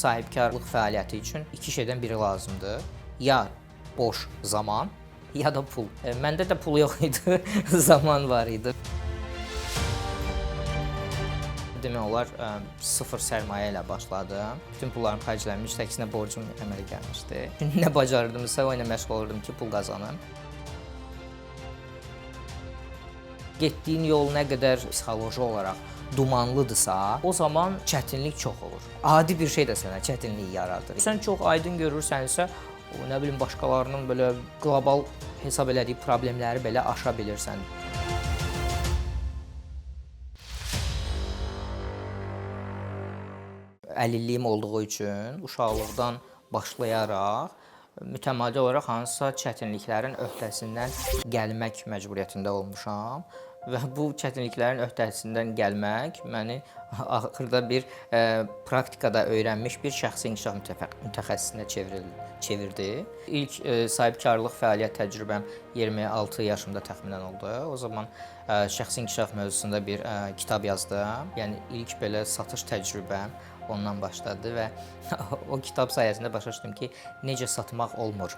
sahibkarlıq fəaliyyəti üçün iki şeydən biri lazımdır. Ya boş zaman, ya da pul. Məndə də pul yox idi, zaman var idi. Demək olar, sıfır sərmayə ilə başladım. Bütün pullarım xərclənmiş, əksinə borcum əmələ gəlmişdi. Nə bacarırdımsa, o ilə məşğul olurdum ki, pul qazanım. Getdiyin yol nə qədər psixoloji olaraq dumanlıdırsa, o zaman çətinlik çox olur. Adi bir şey də sənə çətinlik yaradır. Sən çox aydın görürsənsə, nə bilim, başqalarının belə qlobal hesab elədiyi problemləri belə aşa bilirsən. Əlilliyim olduğu üçün uşaqlıqdan başlayaraq mütəmadi olaraq hansısa çətinliklərin öhdəsindən gəlmək məcburiyyətində olmuşam və bu çətinliklərin öhdəsindən gəlmək məni axırda bir praktikada öyrənmiş bir şəxsi inkişaf mütəxəssisinə çevirdi. İlk sahibkarlıq fəaliyyət təcrübəm 26 yaşımda təxminən oldu. O zaman şəxsi inkişaf mövzusunda bir kitab yazdım. Yəni ilk belə satış təcrübəm ondan başladı və o kitab sayəsində başa düşdüm ki, necə satmaq olmur,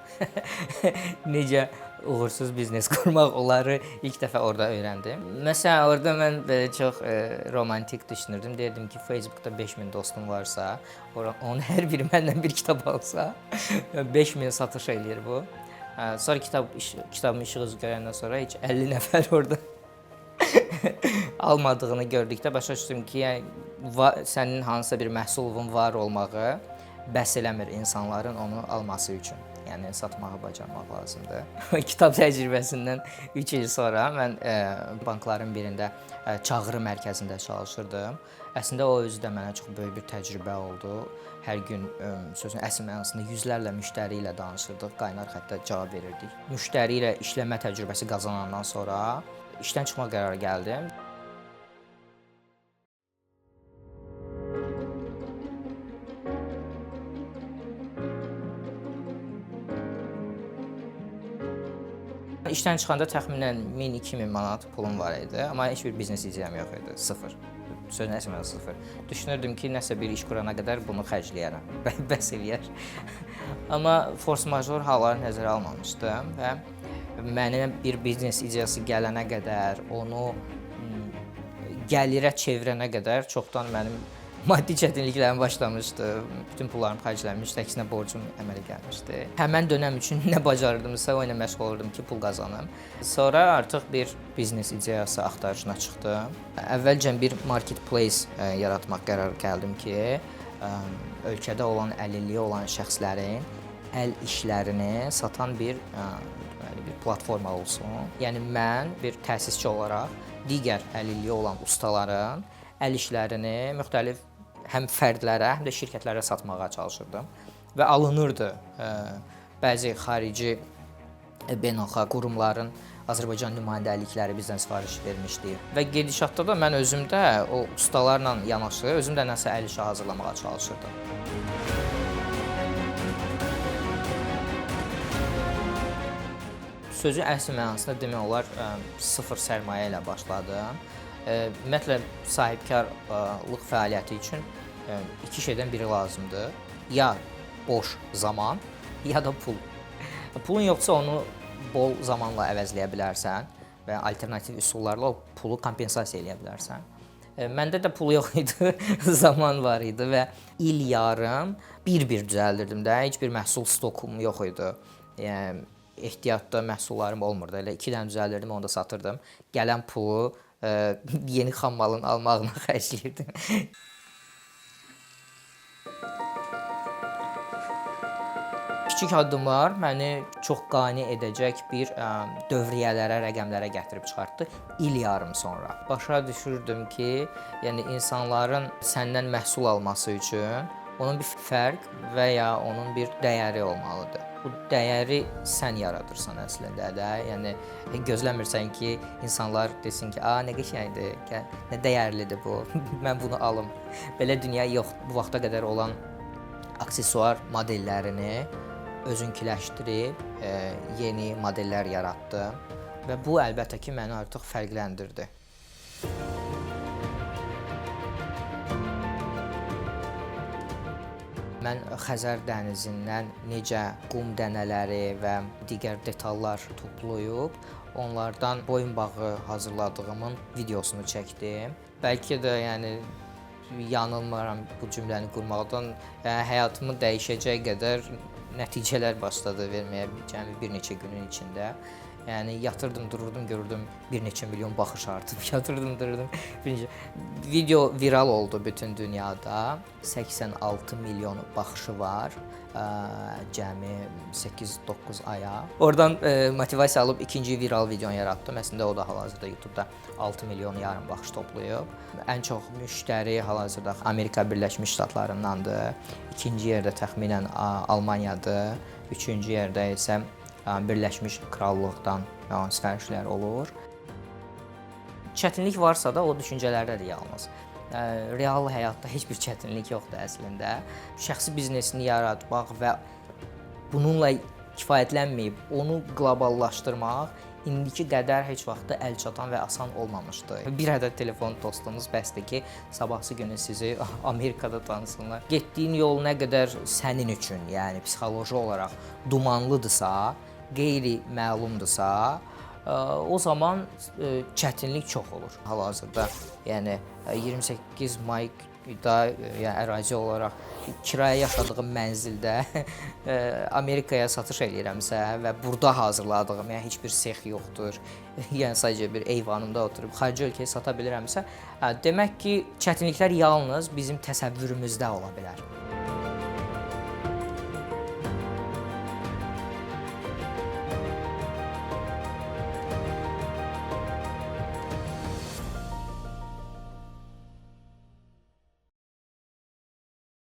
necə uğursuz biznes qurmaq oları ilk dəfə orada öyrəndim. Məsələn, orada mən belə çox romantik düşünürdüm. Deyirdim ki, Facebookda 5000 dostum varsa, onun hər biri məndən bir kitab alsa, 5000 satış eləyir bu. Sonra kitabın işığı görəndən sonra heç 50 nəfər orada almadığını gördükdə başa düşdüm ki, sənin hansısa bir məhsulun var olmağı bəs eləmir insanların onu alması üçün. Yəni satmağı bacarmaq lazımdır. Kitab təcrübəsindən 3 il sonra mən bankların birində çağrı mərkəzində çalışırdım. Əslində o özü də mənə çox böyük bir təcrübə oldu. Hər gün sözün əsl mənasında yüzlərlə müştəri ilə danışırdıq, qaynar xəttə cavab verirdik. Müştəri ilə işləmə təcrübəsi qazanandan sonra işdən çıxma qərarı gəldim. İşdən çıxanda təxminən 1000-2000 manat pulum var idi, amma heç bir biznes ideyam yox idi, sıfır. Sözün əsl mənasında sıfır. Düşünürdüm ki, nəsə bir iş qurana qədər bunu xərcləyərəm, bəs eləyər. Amma force major halları nəzərə almamışdım və mənə bir biznes ideyası gələnə qədər, onu gəlirə çevirənə qədər çoxdan mənim maddi çətinliklərim başlamışdı. Bütün pullarım xərclənmişdi, əksinə borcum əmələ gəlmişdi. Həmən dönəm üçün nə bacarırdımsa, o ilə məşğul olurdum ki, pul qazanım. Sonra artıq bir biznes ideyası axtarışına çıxdım. Əvvəlcə bir marketplace yaratmaq qərarı gəldim ki, ölkədə olan əlilliyi olan şəxslərin əl işlərini satan bir platforma olsun. Yəni mən bir təsisçi olaraq digər əlilliyi olan ustaların əl işlərini müxtəlif həm fərdlərə, həm də şirkətlərə satmağa çalışırdım və alınırdı. Bəzi xarici beynəlxalq qurumların Azərbaycan nümayəndəlikləri bizdən sifariş vermişdi və gedişatda da mən özümdə o ustalarla yanaşı, özüm də nəsə əl işi hazırlamağa çalışırdım. Sözü əsl mənasında demək olar, sıfır sərmayə ilə başladım. Ümumiyyətlə, sahibkarlıq fəaliyyəti üçün iki şeydən biri lazımdır. Ya boş zaman, ya da pul. Pulun yoxsa onu bol zamanla əvəzləyə bilərsən və alternativ üsullarla o pulu kompensasiya eləyə bilərsən. Məndə də pul yox idi, zaman var idi və il yarım bir-bir düzəldirdim də, heç bir məhsul stokum yox idi. Yəni, ehtiyatda məhsullarım olmurdu, elə 2 dənə düzəldirdim, onu da satırdım. Gələn pulu yeni xammalın almağına xərcləyirdim. Kiçik addımlar məni çox qane edəcək bir dövriyyələrə, rəqəmlərə gətirib çıxartdı il yarım sonra. Başa düşürdüm ki, yəni insanların səndən məhsul alması üçün onun bir fərq və ya onun bir dəyəri olmalıdır. Bu dəyəri sən yaradırsan əslində də. Yəni gözləmirsən ki, insanlar desin ki, "A, nə qəşəngdir, nə dəyərlidir bu. Mən bunu alım." Belə dünya yox. Bu vaxta qədər olan aksesuar modellərini özünkiləşdirib yeni modellər yaratdım və bu əlbəttə ki, məni artıq fərqləndirdi. mən Xəzər dənizindən necə qum dənələri və digər detallar toplayıb, onlardan boyunbağı hazırladığımın videosunu çəkdim. Bəlkə də yəni yanılmıram bu cümləni qurmaqdan, həyatımı dəyişəcək qədər nəticələr başladı verməyə cəmi bir neçə günün içində. Yəni yatırdım, dururdum, görürdüm bir neçə milyon baxış artıb. Yatırdım, dururdum. Video viral oldu bütün dünyada. 86 milyon baxışı var. Cəmi 8-9 aya. Oradan motivasiya alıb ikinci viral videonu yaratdım. Əslində o da hal-hazırda YouTube'da 6 milyon yarım baxış toplayıb. Ən çox müştəri hal-hazırda Amerika Birləşmiş Ştatlarındandır. İkinci yerdə təxminən Almaniyadır. Üçüncü yerdə isə Birləşmiş Krallıqdan sifərişlər olur. Çətinlik varsa da o düşüncələrdədir yalnız. Real həyatda heç bir çətinlik yoxdur əslində. Şəxsi biznesini yaratmaq və bununla kifayətlənməyib onu qloballaşdırmaq indiki qədər heç vaxt əlçatan və asan olmamışdı. Bir ədəd telefon tostunuz bəsdir ki, sabahsı günü sizi Amerikada tanısınlar. Getdiyin yol nə qədər sənin üçün, yəni psixoloji olaraq dumanlıdırsa, qeyri-məlumdursa, o zaman çətinlik çox olur. Hal-hazırda, yəni 28 mayda ərazi olaraq kirayə yaşadığım mənzildə Amerikaya satış eləyirəmsə və burada hazırladığım, yəni heç bir sex yoxdur, yəni sadəcə bir eyvanımda oturub xarici ölkəyə sata bilirəmsə, demək ki, çətinliklər yalnız bizim təsəvvürümüzdə ola bilər.